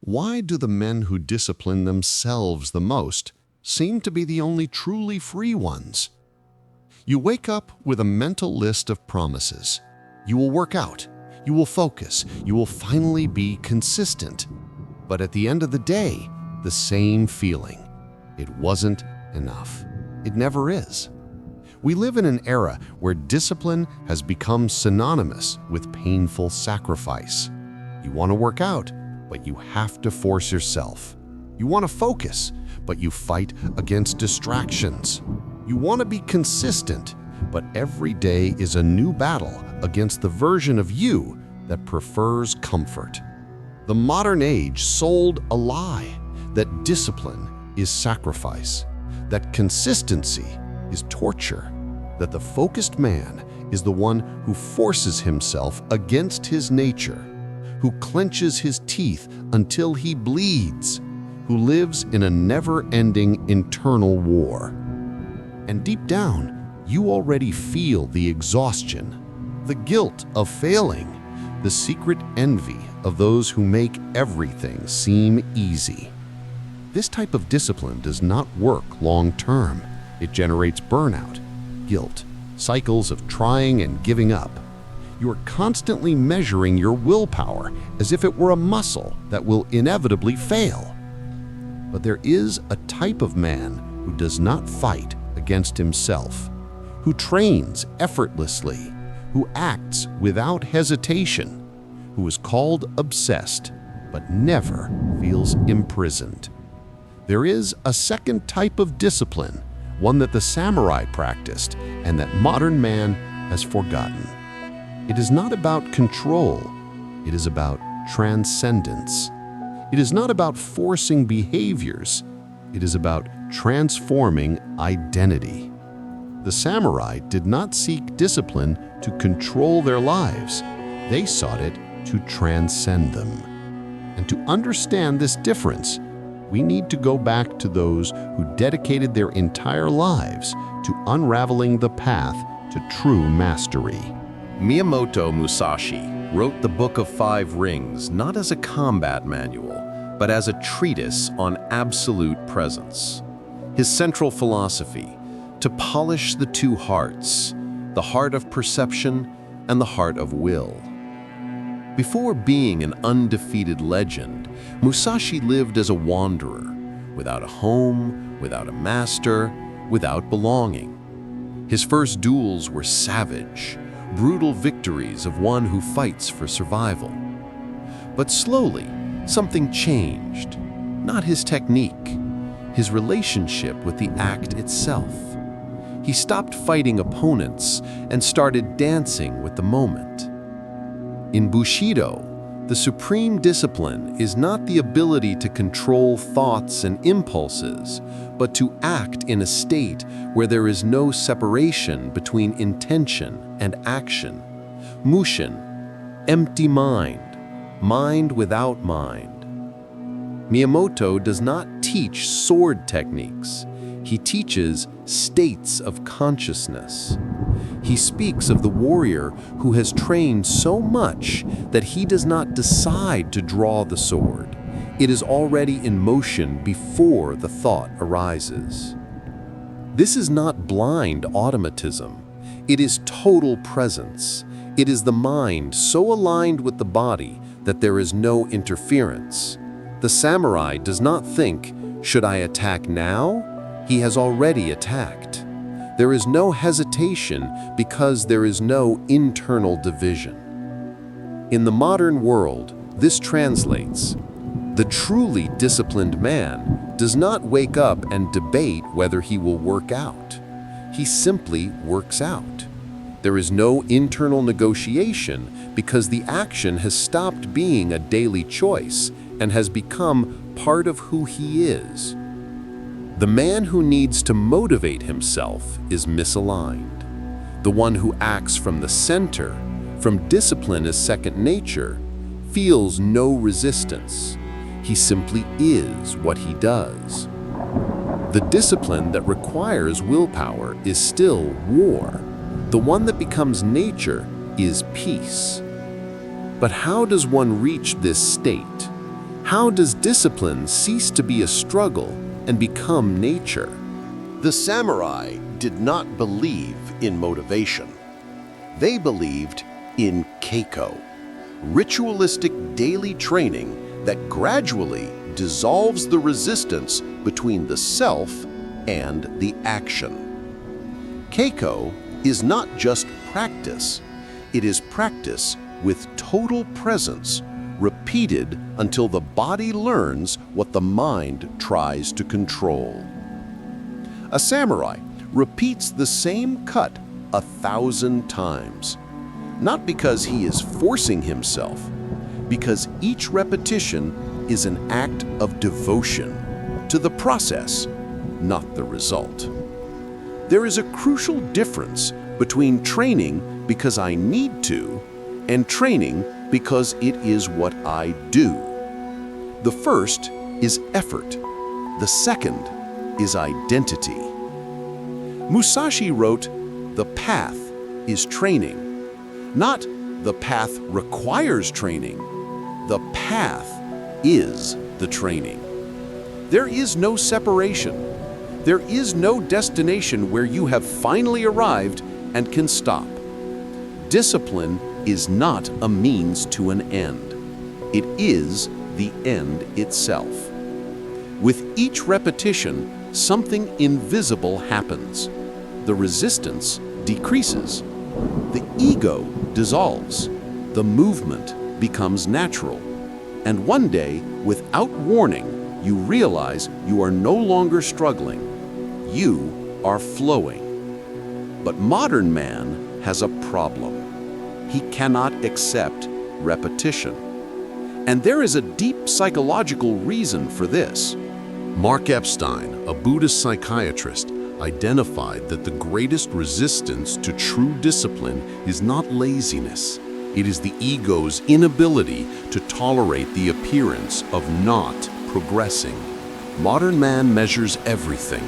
Why do the men who discipline themselves the most seem to be the only truly free ones? You wake up with a mental list of promises. You will work out, you will focus, you will finally be consistent. But at the end of the day, the same feeling. It wasn't enough. It never is. We live in an era where discipline has become synonymous with painful sacrifice. You want to work out, but you have to force yourself. You want to focus, but you fight against distractions. You want to be consistent, but every day is a new battle against the version of you that prefers comfort. The modern age sold a lie that discipline is sacrifice, that consistency is torture, that the focused man is the one who forces himself against his nature, who clenches his teeth until he bleeds, who lives in a never-ending internal war. And deep down, you already feel the exhaustion, the guilt of failing, the secret envy of those who make everything seem easy. This type of discipline does not work long-term. It generates burnout, guilt, cycles of trying and giving up. You are constantly measuring your willpower as if it were a muscle that will inevitably fail. But there is a type of man who does not fight against himself, who trains effortlessly, who acts without hesitation, who is called obsessed, but never feels imprisoned. There is a second type of discipline, one that the samurai practiced and that modern man has forgotten. It is not about control, it is about transcendence. It is not about forcing behaviors, it is about transforming identity. The samurai did not seek discipline to control their lives, they sought it to transcend them. And to understand this difference, we need to go back to those who dedicated their entire lives to unraveling the path to true mastery. Miyamoto Musashi wrote the Book of Five Rings not as a combat manual, but as a treatise on absolute presence. His central philosophy, to polish the two hearts, the heart of perception and the heart of will. Before being an undefeated legend, Musashi lived as a wanderer, without a home, without a master, without belonging. His first duels were savage, brutal victories of one who fights for survival. But slowly, something changed. Not his technique, his relationship with the act itself. He stopped fighting opponents and started dancing with the moment. In Bushido, the supreme discipline is not the ability to control thoughts and impulses, but to act in a state where there is no separation between intention and action. Mushin, empty mind, mind without mind. Miyamoto does not teach sword techniques. He teaches states of consciousness. He speaks of the warrior who has trained so much that he does not decide to draw the sword. It is already in motion before the thought arises. This is not blind automatism. It is total presence. It is the mind so aligned with the body that there is no interference. The samurai does not think, should I attack now? He has already attacked. There is no hesitation because there is no internal division. In the modern world, this translates: the truly disciplined man does not wake up and debate whether he will work out. He simply works out. There is no internal negotiation because the action has stopped being a daily choice and has become part of who he is. The man who needs to motivate himself is misaligned. The one who acts from the center, from discipline as second nature, feels no resistance. He simply is what he does. The discipline that requires willpower is still war. The one that becomes nature is peace. But how does one reach this state? How does discipline cease to be a struggle and become nature? The samurai did not believe in motivation. They believed in keiko, ritualistic daily training that gradually dissolves the resistance between the self and the action. Keiko is not just practice, it is practice with total presence, repeated until the body learns what the mind tries to control. A samurai repeats the same cut 1,000 times, not because he is forcing himself, because each repetition is an act of devotion to the process, not the result. There is a crucial difference between training because I need to and training because it is what I do. The first is effort. The second is identity. Musashi wrote, "The path is training." Not the path requires training. The path is the training. There is no separation. There is no destination where you have finally arrived and can stop. Discipline is not a means to an end. It is the end itself. With each repetition, something invisible happens. The resistance decreases. The ego dissolves. The movement becomes natural. And one day, without warning, you realize you are no longer struggling. You are flowing. But modern man has a problem. He cannot accept repetition. And there is a deep psychological reason for this. Mark Epstein, a Buddhist psychiatrist, identified that the greatest resistance to true discipline is not laziness. It is the ego's inability to tolerate the appearance of not progressing. Modern man measures everything.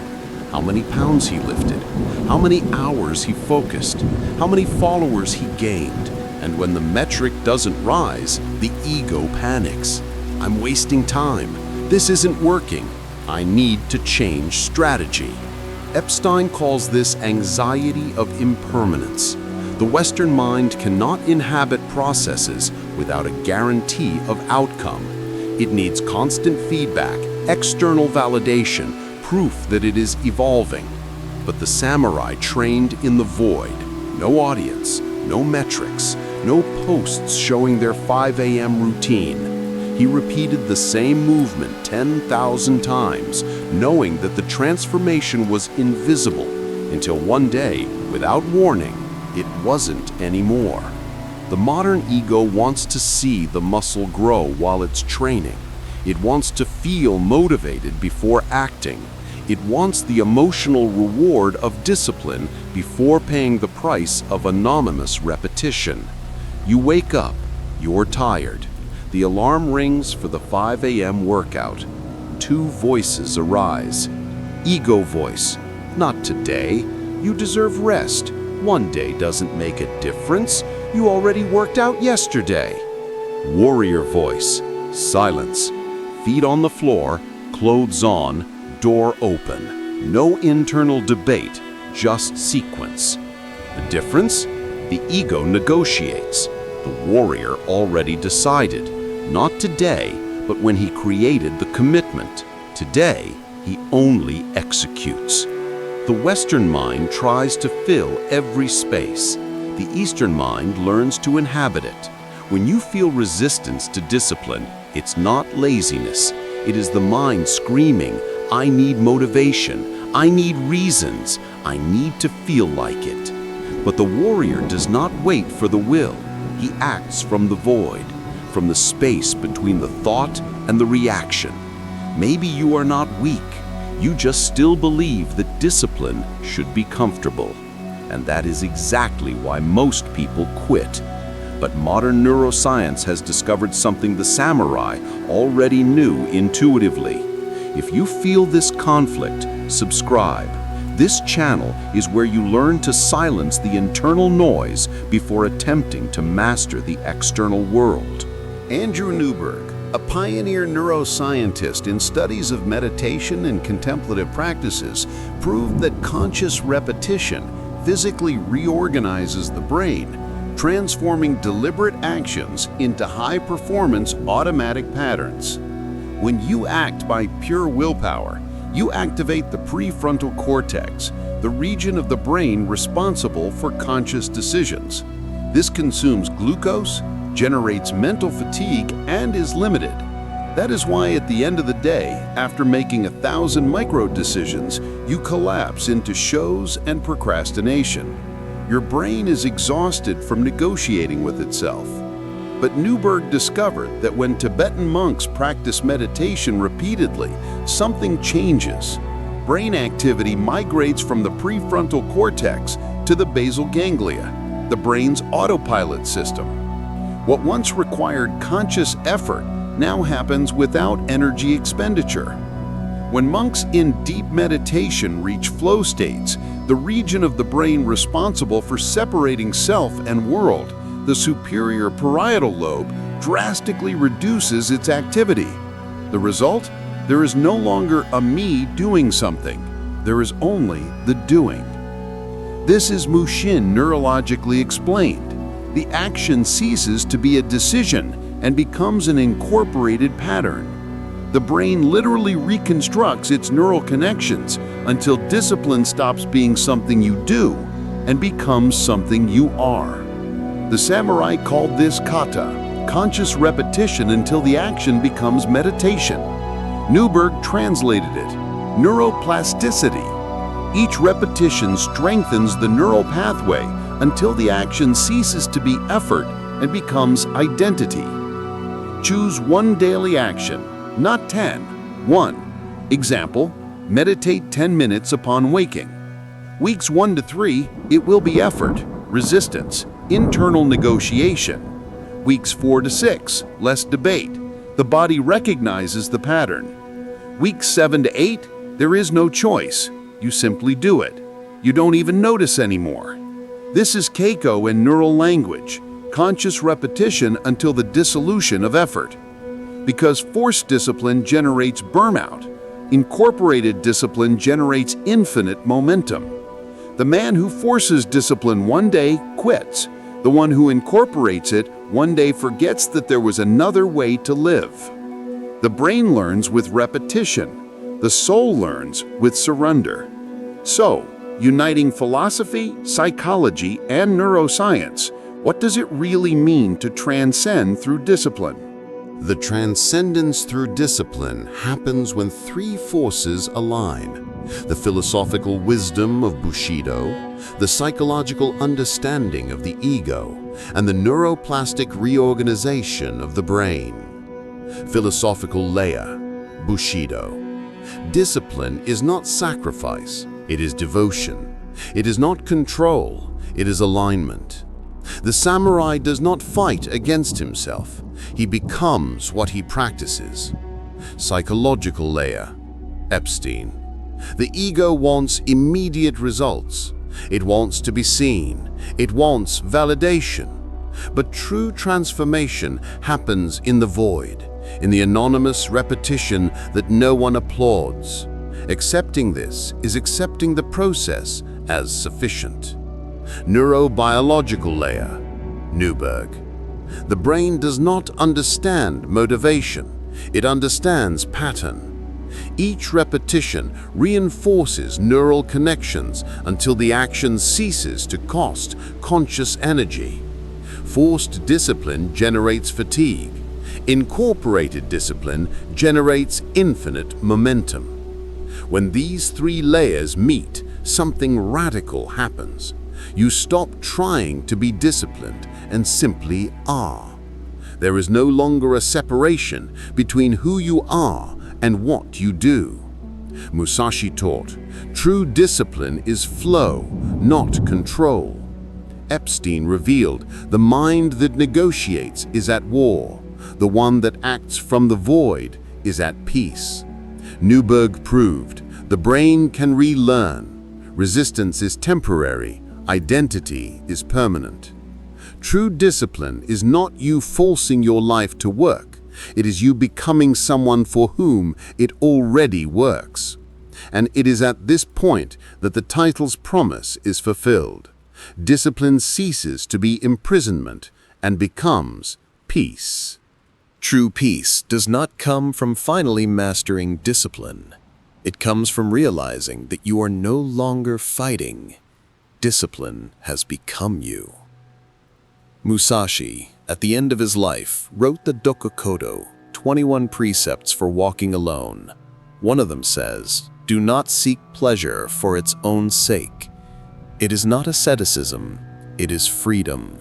How many pounds he lifted, how many hours he focused, how many followers he gained. And when the metric doesn't rise, the ego panics. I'm wasting time. This isn't working. I need to change strategy. Epstein calls this anxiety of impermanence. The Western mind cannot inhabit processes without a guarantee of outcome. It needs constant feedback, external validation, proof that it is evolving. But the samurai trained in the void. No audience, no metrics, no posts showing their 5 a.m. routine. He repeated the same movement 10,000 times, knowing that the transformation was invisible, until one day, without warning, it wasn't anymore. The modern ego wants to see the muscle grow while it's training. It wants to feel motivated before acting. It wants the emotional reward of discipline before paying the price of anonymous repetition. You wake up, you're tired. The alarm rings for the 5 a.m. workout. Two voices arise. Ego voice, not today. You deserve rest. One day doesn't make a difference. You already worked out yesterday. Warrior voice, silence. Feet on the floor, clothes on, door open. No internal debate, just sequence. The difference? The ego negotiates. The warrior already decided. Not today, but when he created the commitment. Today, he only executes. The Western mind tries to fill every space. The Eastern mind learns to inhabit it. When you feel resistance to discipline, it's not laziness. It is the mind screaming, I need motivation, I need reasons, I need to feel like it. But the warrior does not wait for the will. He acts from the void, from the space between the thought and the reaction. Maybe you are not weak. You just still believe that discipline should be comfortable. And that is exactly why most people quit. But modern neuroscience has discovered something the samurai already knew intuitively. If you feel this conflict, subscribe. This channel is where you learn to silence the internal noise before attempting to master the external world. Andrew Newberg, a pioneer neuroscientist in studies of meditation and contemplative practices, proved that conscious repetition physically reorganizes the brain, transforming deliberate actions into high-performance automatic patterns. When you act by pure willpower, you activate the prefrontal cortex, the region of the brain responsible for conscious decisions. This consumes glucose, generates mental fatigue, and is limited. That is why at the end of the day, after making 1,000 micro-decisions, you collapse into shows and procrastination. Your brain is exhausted from negotiating with itself. But Newberg discovered that when Tibetan monks practice meditation repeatedly, something changes. Brain activity migrates from the prefrontal cortex to the basal ganglia, the brain's autopilot system. What once required conscious effort now happens without energy expenditure. When monks in deep meditation reach flow states, the region of the brain responsible for separating self and world, the superior parietal lobe, drastically reduces its activity. The result? There is no longer a me doing something. There is only the doing. This is Mushin neurologically explained. The action ceases to be a decision and becomes an incorporated pattern. The brain literally reconstructs its neural connections until discipline stops being something you do and becomes something you are. The samurai called this kata, conscious repetition until the action becomes meditation. Newberg translated it, neuroplasticity. Each repetition strengthens the neural pathway until the action ceases to be effort and becomes identity. Choose one daily action, not 10. 1. Example, meditate 10 minutes upon waking. Weeks 1 to 3, it will be effort, resistance, internal negotiation. Weeks 4 to 6, less debate. The body recognizes the pattern. Weeks 7 to 8, there is no choice. You simply do it. You don't even notice anymore. This is Keiko in neural language, conscious repetition until the dissolution of effort. Because forced discipline generates burnout, incorporated discipline generates infinite momentum. The man who forces discipline one day quits. The one who incorporates it one day forgets that there was another way to live. The brain learns with repetition. The soul learns with surrender. So, uniting philosophy, psychology, and neuroscience, what does it really mean to transcend through discipline? The transcendence through discipline happens when three forces align: the philosophical wisdom of Bushido, the psychological understanding of the ego, and the neuroplastic reorganization of the brain. Philosophical layer, Bushido. Discipline is not sacrifice, it is devotion. It is not control, it is alignment. The samurai does not fight against himself. He becomes what he practices. Psychological layer, Epstein. The ego wants immediate results. It wants to be seen. It wants validation. But true transformation happens in the void, in the anonymous repetition that no one applauds. Accepting this is accepting the process as sufficient. Neurobiological layer, Newberg. The brain does not understand motivation. It understands pattern. Each repetition reinforces neural connections until the action ceases to cost conscious energy. Forced discipline generates fatigue. Incorporated discipline generates infinite momentum. When these three layers meet, something radical happens. You stop trying to be disciplined and simply are. There is no longer a separation between who you are and what you do. Musashi taught, true discipline is flow, not control. Epstein revealed, the mind that negotiates is at war. The one that acts from the void is at peace. Newberg proved, the brain can relearn. Resistance is temporary. Identity is permanent. True discipline is not you forcing your life to work. It is you becoming someone for whom it already works. And it is at this point that the title's promise is fulfilled. Discipline ceases to be imprisonment and becomes peace. True peace does not come from finally mastering discipline. It comes from realizing that you are no longer fighting. Discipline has become you. Musashi, at the end of his life, wrote the Dokukodo, 21 precepts for walking alone. One of them says, "Do not seek pleasure for its own sake." It is not asceticism, it is freedom.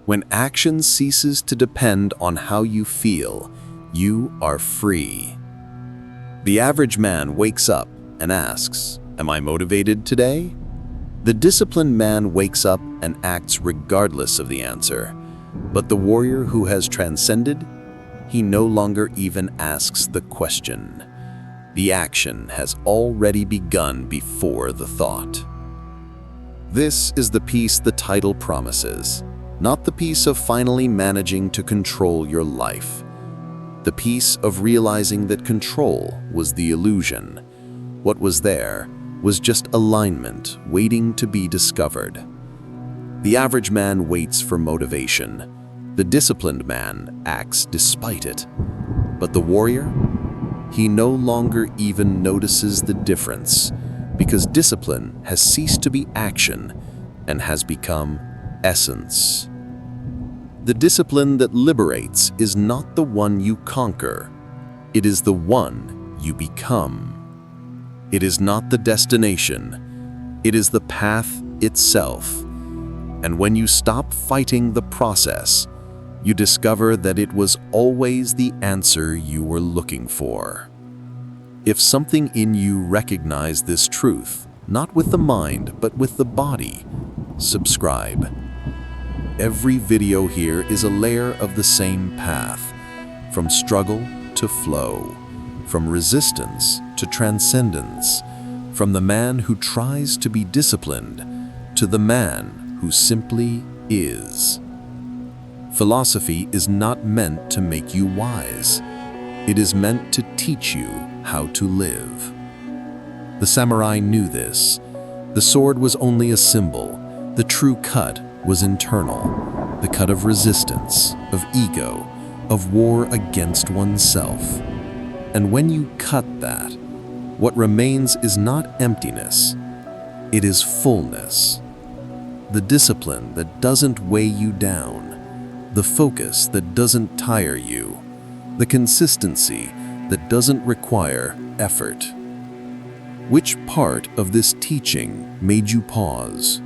When action ceases to depend on how you feel, you are free. The average man wakes up and asks, "Am I motivated today?" The disciplined man wakes up and acts regardless of the answer. But the warrior who has transcended, he no longer even asks the question. The action has already begun before the thought. This is the peace the title promises, not the peace of finally managing to control your life. The peace of realizing that control was the illusion. What was there was just alignment waiting to be discovered. The average man waits for motivation. The disciplined man acts despite it. But the warrior? He no longer even notices the difference, because discipline has ceased to be action and has become essence. The discipline that liberates is not the one you conquer. It is the one you become. It is not the destination. It is the path itself. And when you stop fighting the process, you discover that it was always the answer you were looking for. If something in you recognized this truth, not with the mind, but with the body, subscribe. Every video here is a layer of the same path, from struggle to flow, from resistance to transcendence, from the man who tries to be disciplined to the man who simply is. Philosophy is not meant to make you wise. It is meant to teach you how to live. The samurai knew this. The sword was only a symbol. The true cut was internal, the cut of resistance, of ego, of war against oneself. And when you cut that, what remains is not emptiness, it is fullness. The discipline that doesn't weigh you down, the focus that doesn't tire you, the consistency that doesn't require effort. Which part of this teaching made you pause?